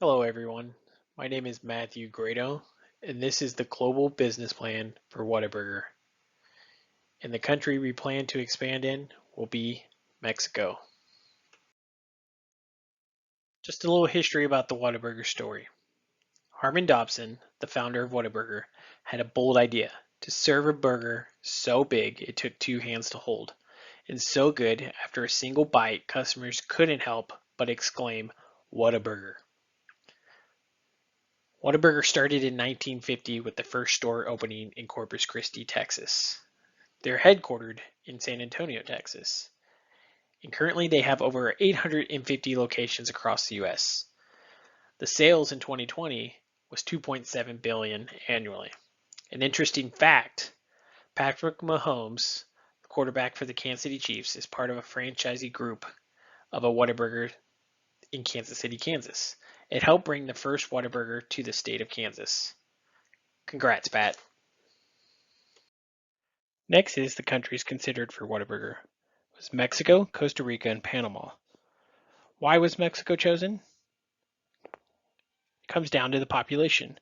Hello, everyone. My name is Matthew Grado, and this is the global business plan for Whataburger. And the country we plan to expand in will be Mexico. Just a little history about the Whataburger story. Harmon Dobson, the founder of Whataburger, had a bold idea to serve a burger so big it took two hands to hold, and so good after a single bite, customers couldn't help but exclaim, "What a burger!" Whataburger started in 1950 with the first store opening in Corpus Christi, Texas. They're headquartered in San Antonio, Texas, and currently they have over 850 locations across the US. The sales in 2020 was 2.7 billion annually. An interesting fact, Patrick Mahomes, the quarterback for the Kansas City Chiefs, is part of a franchisee group of a Whataburger in Kansas City, Kansas. It helped bring the first Whataburger to the state of Kansas. Congrats, Pat. Next is the countries considered for Whataburger. It was Mexico, Costa Rica, and Panama. Why was Mexico chosen? It comes down to the population.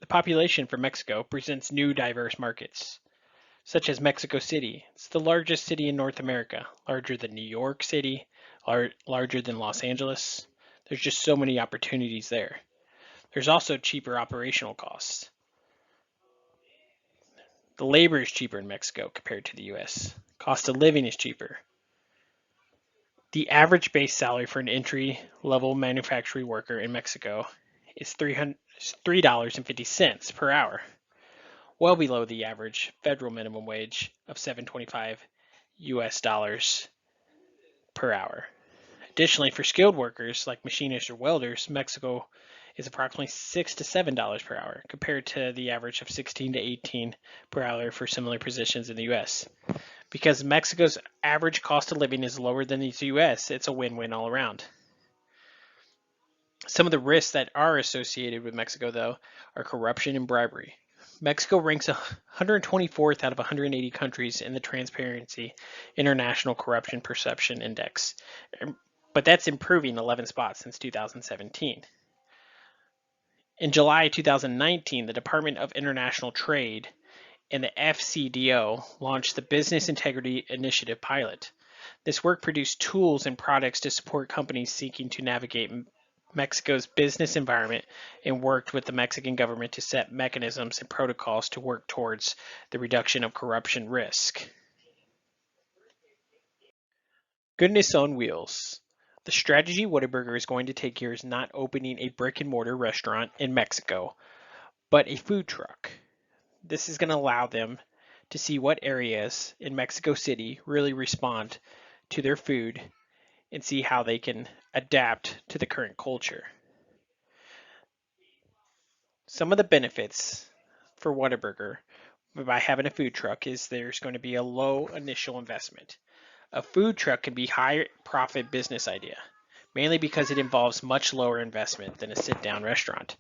The population for Mexico presents new diverse markets, such as Mexico City. It's the largest city in North America, larger than New York City, larger than Los Angeles. There's just so many opportunities there. There's also cheaper operational costs. The labor is cheaper in Mexico compared to the US. Cost of living is cheaper. The average base salary for an entry-level manufacturing worker in Mexico is $3.50 per hour, well below the average federal minimum wage of $7.25 US dollars per hour. Additionally, for skilled workers like machinists or welders, Mexico is approximately $6 to $7 per hour, compared to the average of 16 to 18 per hour for similar positions in the US. Because Mexico's average cost of living is lower than the US, it's a win-win all around. Some of the risks that are associated with Mexico, though, are corruption and bribery. Mexico ranks 124th out of 180 countries in the Transparency International Corruption Perception Index, but that's improving 11 spots since 2017. In July 2019, the Department of International Trade and the FCDO launched the Business Integrity Initiative pilot. This work produced tools and products to support companies seeking to navigate Mexico's business environment and worked with the Mexican government to set mechanisms and protocols to work towards the reduction of corruption risk. Goodness on wheels. The strategy Whataburger is going to take here is not opening a brick and mortar restaurant in Mexico, but a food truck. This is going to allow them to see what areas in Mexico City really respond to their food and see how they can adapt to the current culture. Some of the benefits for Whataburger by having a food truck is there's going to be a low initial investment. A food truck can be a high profit business idea, mainly because it involves much lower investment than a sit down restaurant.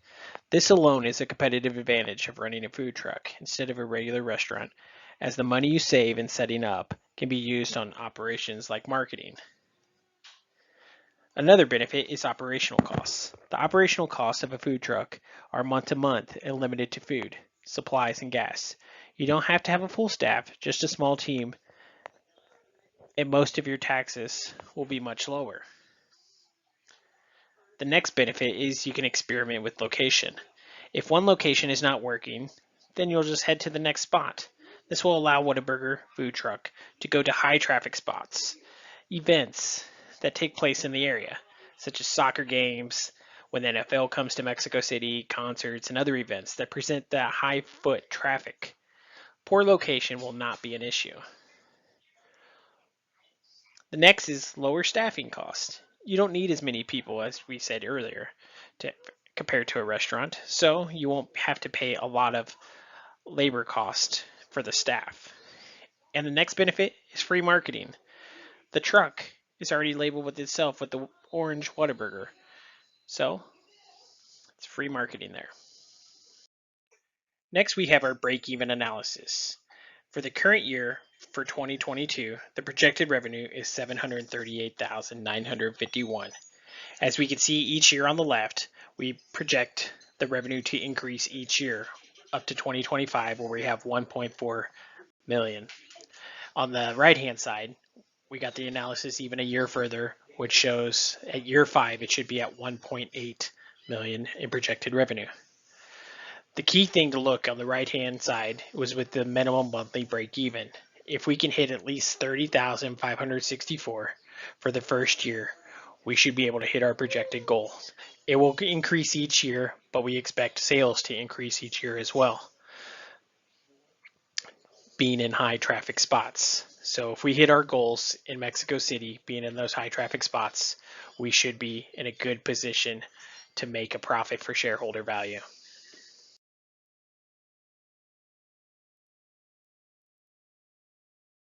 This alone is a competitive advantage of running a food truck instead of a regular restaurant, as the money you save in setting up can be used on operations like marketing. Another benefit is operational costs. The operational costs of a food truck are month to month and limited to food, supplies, and gas. You don't have to have a full staff, just a small team, and most of your taxes will be much lower. The next benefit is you can experiment with location. If one location is not working, then you'll just head to the next spot. This will allow Whataburger food truck to go to high traffic spots, events that take place in the area, such as soccer games, when the NFL comes to Mexico City, concerts, and other events that present that high foot traffic. Poor location will not be an issue. The next is lower staffing costs. You don't need as many people as we said earlier to compared to a restaurant, so you won't have to pay a lot of labor cost for the staff. And the next benefit is free marketing. The truck is already labeled with itself with the orange Whataburger, so it's free marketing there. Next, we have our break-even analysis. For the current year, for 2022, the projected revenue is 738,951. As we can see each year on the left, we project the revenue to increase each year up to 2025, where we have 1.4 million. On the right hand side, we got the analysis even a year further, which shows at year 5 it should be at 1.8 million in projected revenue. The key thing to look on the right hand side was with the minimum monthly break even. If we can hit at least 30,564 for the first year, we should be able to hit our projected goals. It will increase each year, but we expect sales to increase each year as well, being in high traffic spots. So if we hit our goals in Mexico City, being in those high traffic spots, we should be in a good position to make a profit for shareholder value.